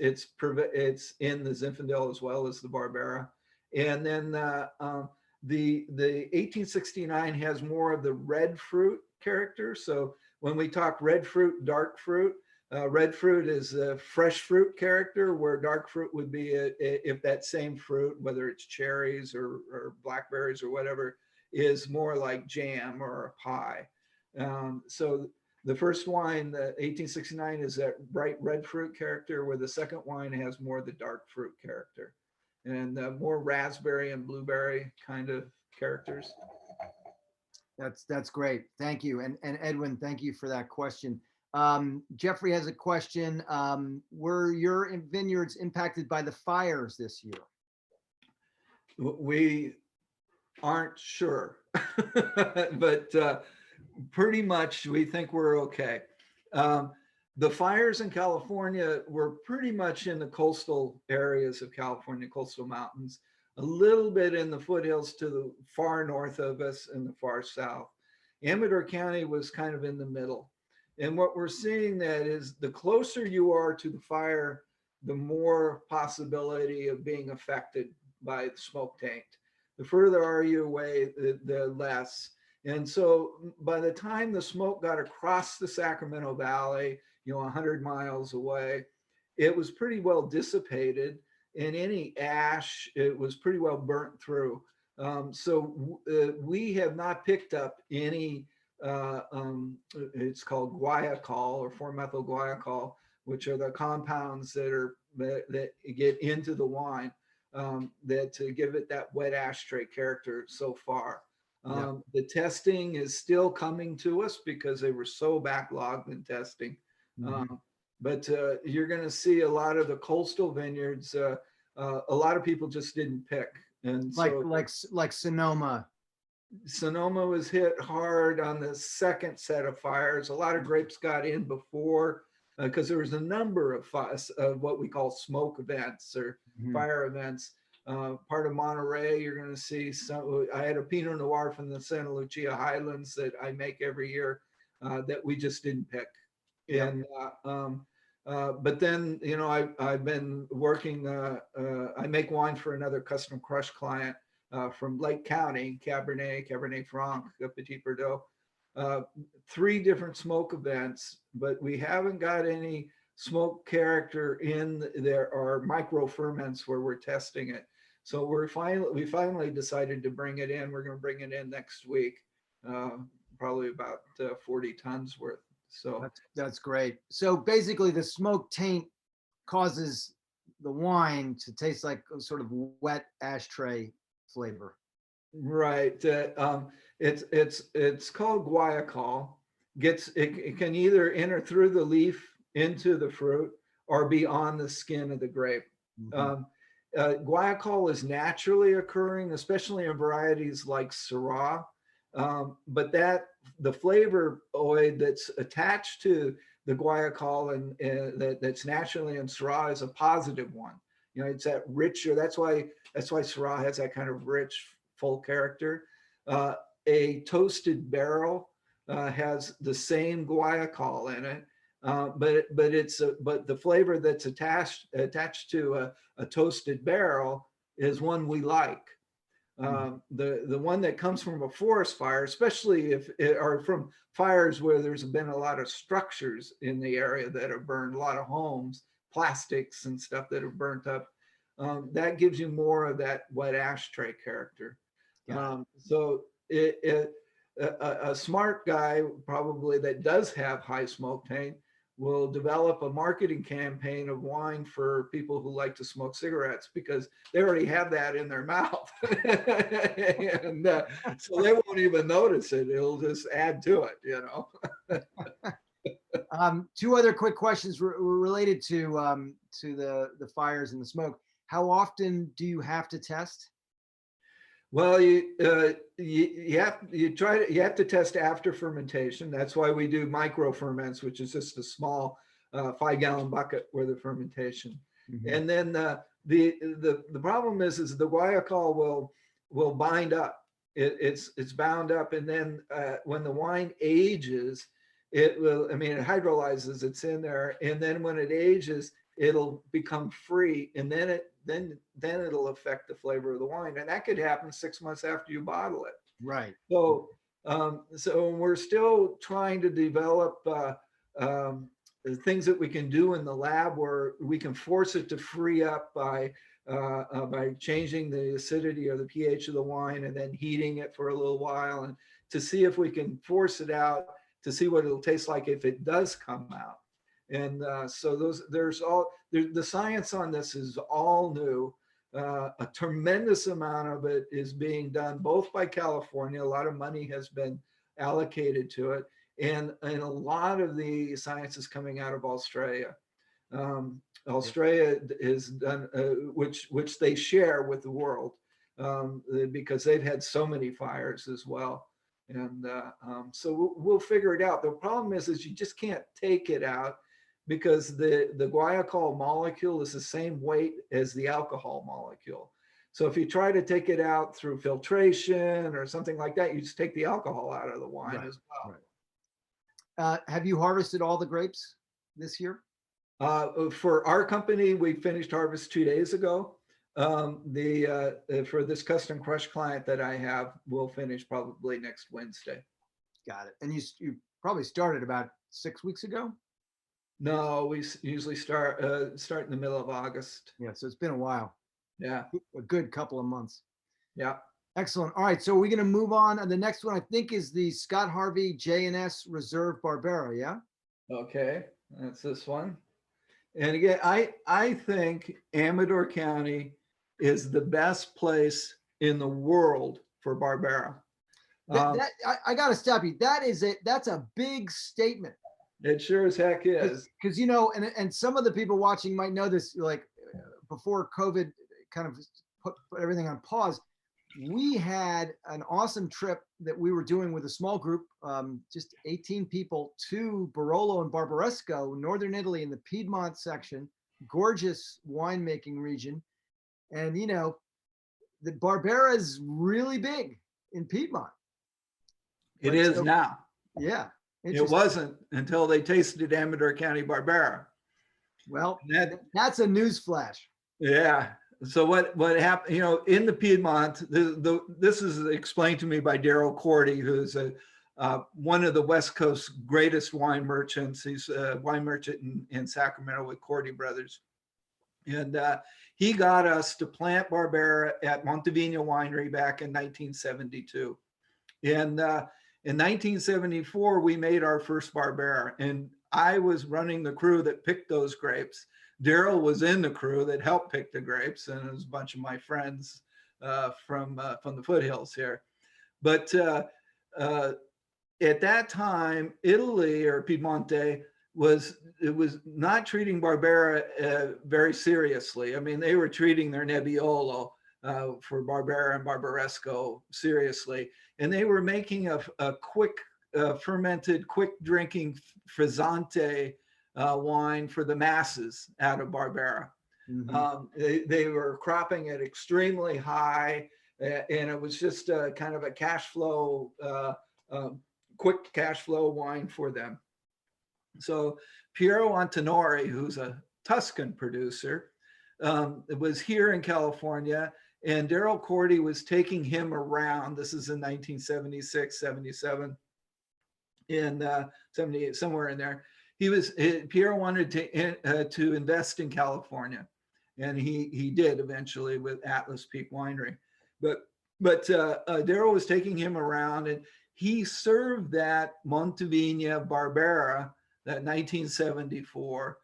in the Zinfandel as well as the Barbera, and then the 1869 has more of the red fruit character. So when we talk red fruit, dark fruit, red fruit is a fresh fruit character, where dark fruit would be if that same fruit, whether it's cherries or blackberries or whatever, is more like jam or a pie. So the first wine, the 1869, is that bright red fruit character, where the second wine has more of the dark fruit character, and more raspberry and blueberry kind of characters. That's great. Thank you. And Edwin, thank you for that question. Jeffrey has a question. Were your vineyards impacted by the fires this year? We aren't sure, but pretty much we think we're okay. The fires in California were pretty much in the coastal areas of California, coastal mountains, a little bit in the foothills to the far north of us and the far south. Amador County was kind of in the middle. And what we're seeing that is the closer you are to the fire, the more possibility of being affected by the smoke taint. The further are you away, the less. And so by the time the smoke got across the Sacramento Valley, 100 miles away, it was pretty well dissipated, and any ash, it was pretty well burnt through. So we have not picked up any, it's called guaiacol or 4-methyl guaiacol, which are the compounds that get into the wine, that to give it that wet ashtray character so far. The testing is still coming to us because they were so backlogged in testing. But you're going to see a lot of the coastal vineyards. A lot of people just didn't pick, and like Sonoma. Sonoma was hit hard on the second set of fires. A lot of grapes got in before because there was a number of what we call smoke events or fire events. Part of Monterey, you're going to see some. I had a Pinot Noir from the Santa Lucia Highlands that I make every year that we just didn't pick. And but then I've been working. I make wine for another custom crush client from Lake County, Cabernet Franc, Petit Verdot. 3 different smoke events, but we haven't got any smoke character in there or micro ferments where we're testing it. So we finally decided to bring it in. We're going to bring it in next week, probably about 40 tons worth. So that's great. So basically, the smoke taint causes the wine to taste like a sort of wet ashtray flavor. Right. It's called guaiacol. It can either enter through the leaf into the fruit or be on the skin of the grape. Guaiacol is naturally occurring, especially in varieties like Syrah. But the flavonoid that's attached to the guaiacol and that's naturally in Syrah is a positive one. It's that richer. That's why Syrah has that kind of rich, full character. A toasted barrel has the same guaiacol in it, but the flavor that's attached to a toasted barrel is one we like. The one that comes from a forest fire, especially or from fires where there's been a lot of structures in the area that have burned, a lot of homes, plastics and stuff that have burnt up, that gives you more of that wet ashtray character. So a smart guy probably that does have high smoke taint will develop a marketing campaign of wine for people who like to smoke cigarettes because they already have that in their mouth. And so they won't even notice it. It'll just add to it, you know. Two other quick questions related to the fires and the smoke. How often do you have to test? Well, you have to test after fermentation. That's why we do micro ferments, which is just a small 5-gallon bucket worth of fermentation. Mhm. And then the problem is the guaiacol will bind up. It's bound up, and then when the wine ages, it will. I mean, it hydrolyzes. It's in there, and then when it ages, it'll become free, and then it'll affect the flavor of the wine, and that could happen 6 months after you bottle it. Right. So so we're still trying to develop things that we can do in the lab where we can force it to free up by changing the acidity or the pH of the wine and then heating it for a little while, and to see if we can force it out to see what it'll taste like if it does come out. And so the science on this is all new. A tremendous amount of it is being done both by California. A lot of money has been allocated to it, and a lot of the science is coming out of Australia. Australia is done, which they share with the world because they've had so many fires as well. And so we'll figure it out. The problem is you just can't take it out because the guaiacol molecule is the same weight as the alcohol molecule. So if you try to take it out through filtration or something like that, you just take the alcohol out of the wine as well. Right. Have you harvested all the grapes this year? For our company, we finished harvest 2 days ago. For this custom crush client that I have, we'll finish probably next Wednesday. Got it. And you probably started about 6 weeks ago? No, we usually start in the middle of August. Yeah, so it's been a while. Yeah. A good couple of months. Yeah. Excellent. All right, so we're going to move on. And the next one, I think, is the Scott Harvey J&S Reserve Barbera, yeah? Okay, that's this one. And again, I think Amador County is the best place in the world for Barbera. I got to stop you. That's a big statement. It sure as heck is. Because, you know, and some of the people watching might know this, like before COVID kind of put everything on pause, we had an awesome trip that we were doing with a small group, just 18 people, to Barolo and Barbaresco, Northern Italy in the Piedmont section, gorgeous winemaking region. And, you know, the Barbera is really big in Piedmont. It is now. Yeah. It wasn't until they tasted Amador County Barbera. Well, that's a news flash. Yeah. So what happened, you know, in the Piedmont, this is explained to me by Daryl Cordy, who's one of the West Coast's greatest wine merchants. He's a wine merchant in Sacramento with Cordy Brothers. And he got us to plant Barbera at Montevina Winery back in 1972. And in 1974, we made our first Barbera, and I was running the crew that picked those grapes. Daryl was in the crew that helped pick the grapes, and it was a bunch of my friends from the foothills here. But at that time, Italy or Piemonte was not treating Barbera very seriously. I mean, they were treating their Nebbiolo for Barbera and Barbaresco seriously, and they were making a quick fermented, quick drinking frizzante wine for the masses out of Barbera. Mm-hmm. They were cropping it extremely high, and it was just kind of a cash flow, quick cash flow wine for them. So Piero Antinori, who's a Tuscan producer, was here in California, and Daryl Cordy was taking him around. This is in 1976, 77, and 78, somewhere in there. Piero wanted to invest in California, and he did eventually with Atlas Peak Winery. But Daryl was taking him around, and he served that Montevina Barbera that 1974,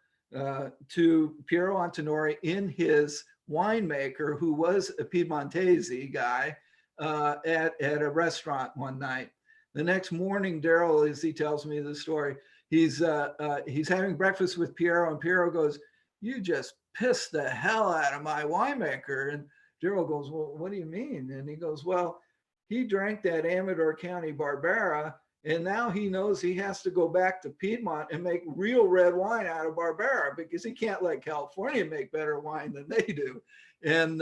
to Piero Antinori in his winemaker, who was a Piedmontese guy, at a restaurant one night. The next morning, Daryl, as he tells me the story, he's having breakfast with Piero, and Piero goes, "You just pissed the hell out of my winemaker." And Daryl goes, "Well, what do you mean?" And he goes, "Well, he drank that Amador County Barbera, and now he knows he has to go back to Piedmont and make real red wine out of Barbera because he can't let California make better wine than they do." And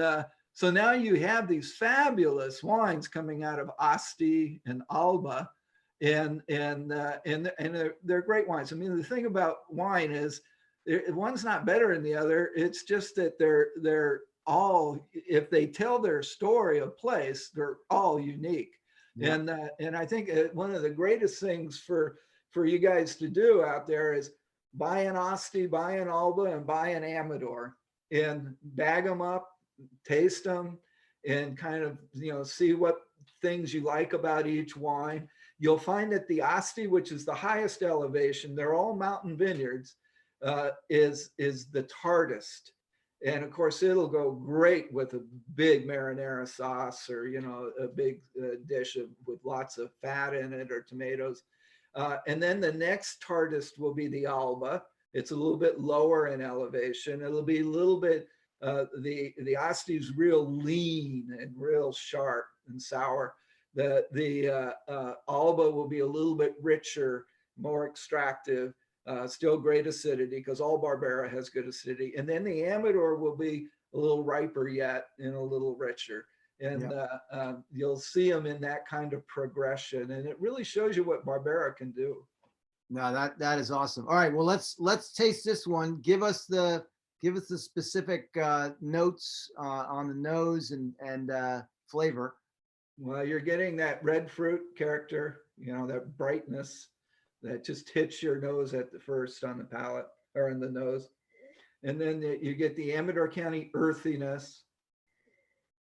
so now you have these fabulous wines coming out of Asti and Alba, and they're great wines. I mean, the thing about wine is one's not better than the other. It's just that they're all, if they tell their story of place, they're all unique. Yeah. And I think one of the greatest things for you guys to do out there is buy an Asti, buy an Alba, and buy an Amador, and bag them up, taste them, and kind of, see what things you like about each wine. You'll find that the Asti, which is the highest elevation, they're all mountain vineyards, is the tartest. And of course, it'll go great with a big marinara sauce, or, a big dish with lots of fat in it, or tomatoes. And then the next tartest will be the Alba. It's a little bit lower in elevation. It'll be a little bit, the Asti's real lean and real sharp and sour. The Alba will be a little bit richer, more extractive. Still great acidity, because all Barbera has good acidity. And then the Amador will be a little riper yet and a little richer. And you'll see them in that kind of progression. And it really shows you what Barbera can do. No, that is awesome. All right, well, let's taste this one. Give us the specific notes on the nose and flavor. Well, you're getting that red fruit character, that brightness that just hits your nose at the first on the palate, or in the nose. And then you get the Amador County earthiness.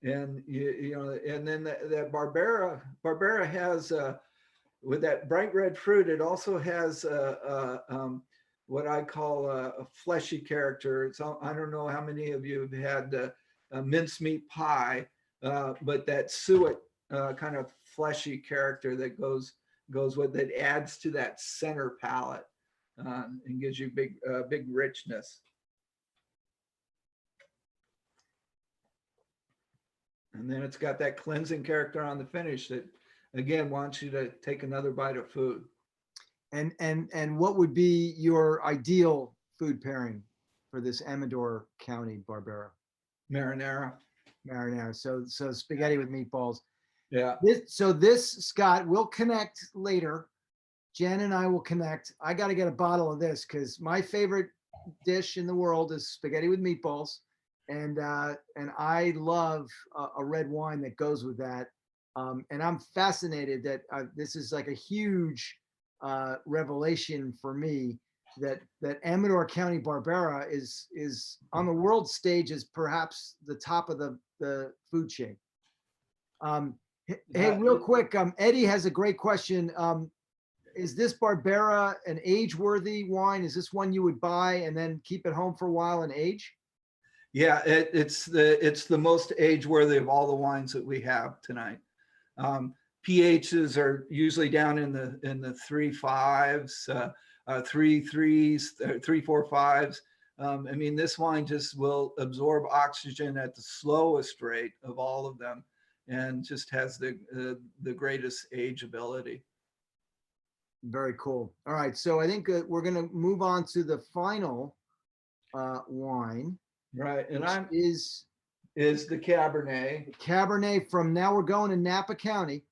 And and then that Barbera has, with that bright red fruit, it also has what I call a fleshy character. I don't know how many of you have had a mincemeat pie, but that suet kind of fleshy character that goes with it, adds to that center palate, and gives you big richness. And then it's got that cleansing character on the finish that, again, wants you to take another bite of food. And what would be your ideal food pairing for this Amador County Barbera? Marinara. So spaghetti with meatballs. Yeah. This, Scott, we'll connect later. Jen and I will connect. I got to get a bottle of this, because my favorite dish in the world is spaghetti with meatballs. And I love a red wine that goes with that. And I'm fascinated that this is like a huge revelation for me, that Amador County Barbera is on the world stage as perhaps the top of the food chain. Hey, real quick, Eddie has a great question. Is this Barbera an age-worthy wine? Is this one you would buy and then keep at home for a while and age? Yeah, it's the most age-worthy of all the wines that we have tonight. pHs are usually down in the 3.5s, 3.3s, 3.45s. I mean, this wine just will absorb oxygen at the slowest rate of all of them, and just has the greatest ageability. Very cool. All right, so I think we're going to move on to the final wine. Right, and is the Cabernet. Cabernet from, now we're going to Napa County.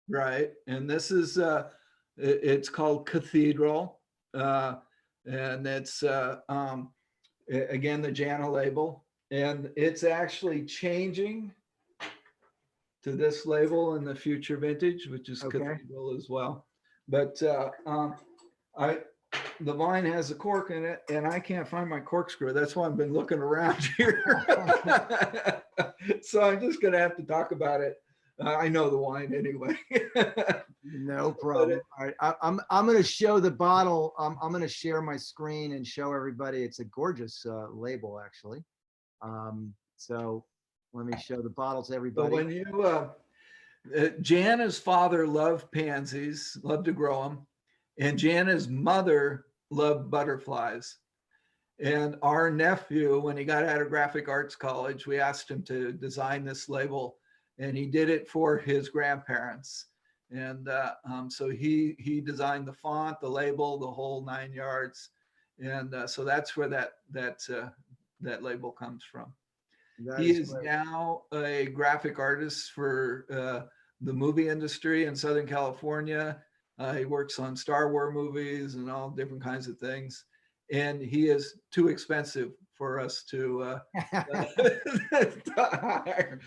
Right, and this is it's called Cathedral, and it's again the Jana label, and it's actually changing to this label in the future vintage, which is okay. Cathedral as well. But the wine has a cork in it, and I can't find my corkscrew. That's why I've been looking around here. So I'm just going to have to talk about it I know the wine anyway. No problem. All right, I'm going to show the bottle. I'm going to share my screen and show everybody. It's a gorgeous label, actually. So let me show the bottle to So everybody. when you, Jana's father loved pansies, loved to grow them, and Jana's mother loved butterflies. And our nephew, when he got out of graphic arts college, we asked him to design this label, and he did it for his grandparents. And so he designed the font, the label, the whole 9 yards. And so that's where that label comes from. He is great. now a graphic artist for the movie industry in Southern California. He works on Star Wars movies and all different kinds of things. And he is too expensive for us to hire.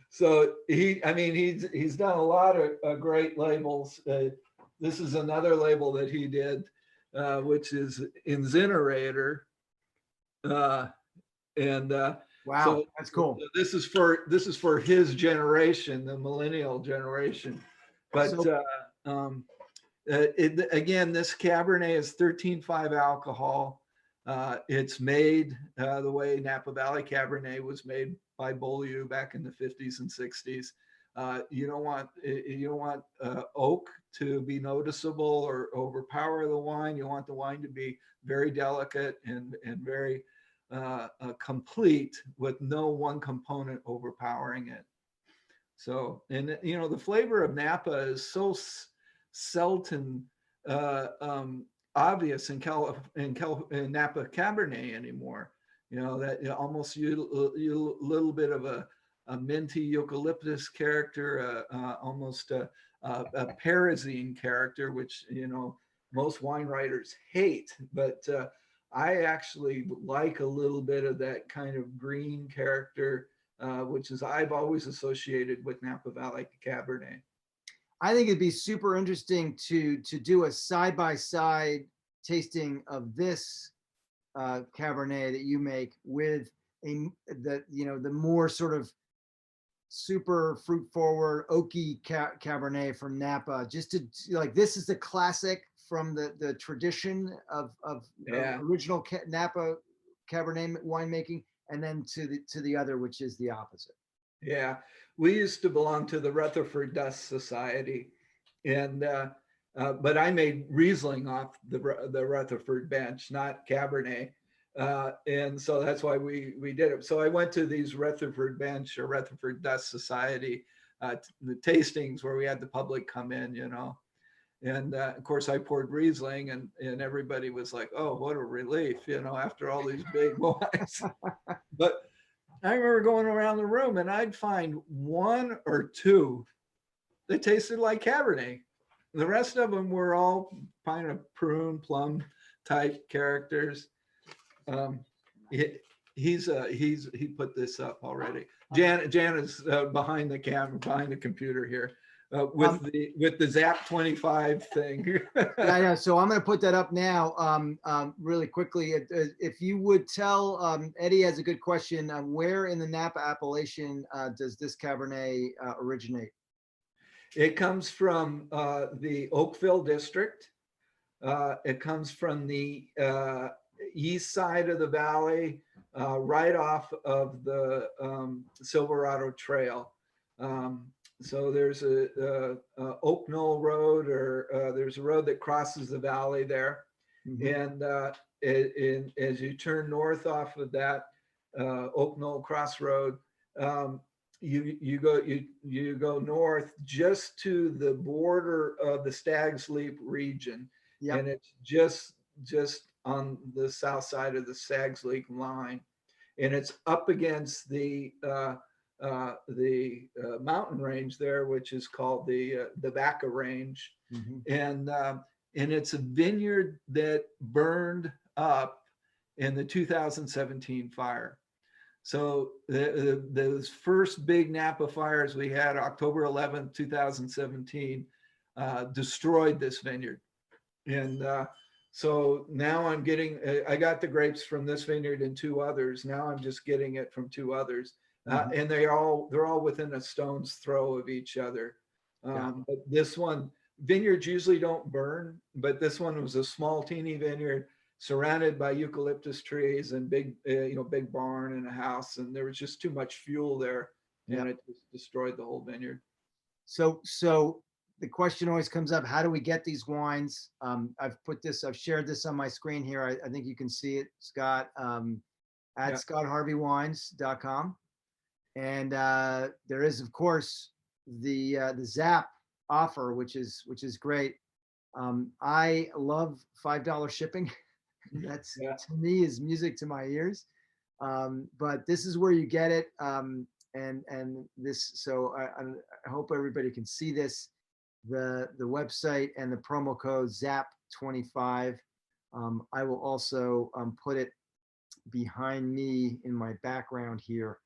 So he's done a lot of great labels. This is another label that he did, which is Incinerator. Wow, So that's cool. This is for his generation, the millennial generation. But again, this Cabernet is 13.5 alcohol. It's made the way Napa Valley Cabernet was made by Beaulieu back in the 50s and 60s. You don't want oak to be noticeable or overpower the wine. You want the wine to be very delicate and very complete, with no one component overpowering it. So, and the flavor of Napa is so seldom obvious in Napa Cabernet anymore. That almost you little bit of a minty eucalyptus character, almost a pyrazine character, which most wine writers hate, but I actually like a little bit of that kind of green character, which is I've always associated with Napa Valley Cabernet. I think it'd be super interesting to do a side-by-side tasting of this Cabernet that you make with the more sort of super fruit forward oaky Cabernet from Napa, just to like, this is the classic from the tradition of original Napa Cabernet winemaking, and then to the other, which is the opposite. Yeah, we used to belong to the Rutherford Dust Society, and but I made Riesling off the Rutherford bench, not Cabernet, and so that's why we did it. So I went to these Rutherford bench or Rutherford Dust Society the tastings where we had the public come in, and of course I poured Riesling, and everybody was like, "Oh, what a relief!" After all these big wines. But I remember going around the room and I'd find one or two that tasted like Cabernet. The rest of them were all kind of prune, plum type characters. He put this up already. Jana's behind the camera, behind the computer here. With the Zap 25 thing. Yeah. So I'm going to put that up now really quickly. If you would tell, Eddie has a good question. Where in the Napa appellation does this Cabernet originate? It comes from the Oakville district. It comes from the east side of the valley, right off of the Silverado Trail. So there's a Oak Knoll Road, or there's a road that crosses the valley there. Mm-hmm. And as you turn north off of that Oak Knoll Crossroad, you go north just to the border of the Stag's Leap region. Yep. And it's just on the south side of the Stag's Leap line, and it's up against the mountain range there, which is called the Vaca Range. Mm-hmm. And it's a vineyard that burned up in the 2017 fire. So those first big Napa fires we had, October 11th, 2017, destroyed this vineyard. And so now I got the grapes from this vineyard and two others. Now I'm just getting it from two others. And they're all within a stone's throw of each other. But this one, vineyards usually don't burn, but this one was a small, teeny vineyard surrounded by eucalyptus trees and big barn and a house, and there was just too much fuel there, and it just destroyed the whole vineyard. So the question always comes up: how do we get these wines? I've shared this on my screen here. I think you can see it, Scott, at scottharveywines.com. And there is, of course, the Zap offer, which is great. I love $5 shipping. That's to me is music to my ears. But this is where you get it. And this, so I hope everybody can see this, the website and the promo code ZAP25. I will also put it behind me in my background here.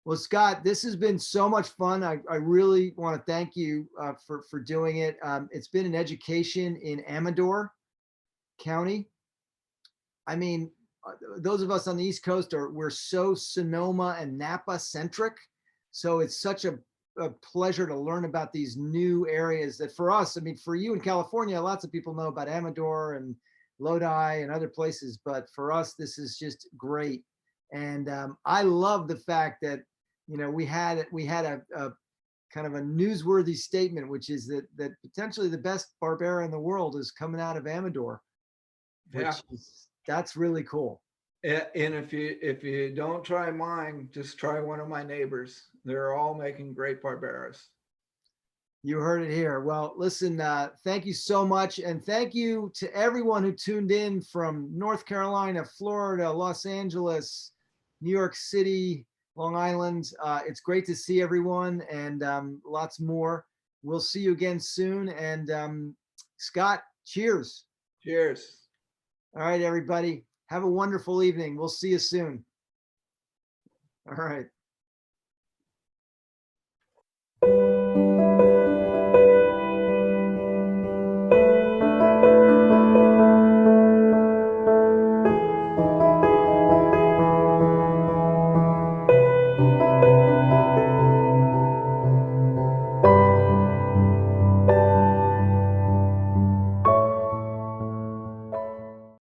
Well, Scott, this has been so much fun. I really want to thank you for doing it. It's been an education in Amador County. I mean, those of us on the East Coast we're so Sonoma and Napa centric. So it's such a pleasure to learn about these new areas that for us, I mean, for you in California, lots of people know about Amador and Lodi and other places, but for us, this is just great. And I love the fact that, we had a kind of a newsworthy statement, which is that potentially the best Barbera in the world is coming out of Amador. That's really cool. And if you don't try mine, just try one of my neighbors. They're all making great Barberas. You heard it here. Well, listen, thank you so much. And thank you to everyone who tuned in from North Carolina, Florida, Los Angeles, New York City, Long Island. It's great to see everyone and lots more. We'll see you again soon. And Scott, cheers. Cheers. All right, everybody. Have a wonderful evening. We'll see you soon. All right.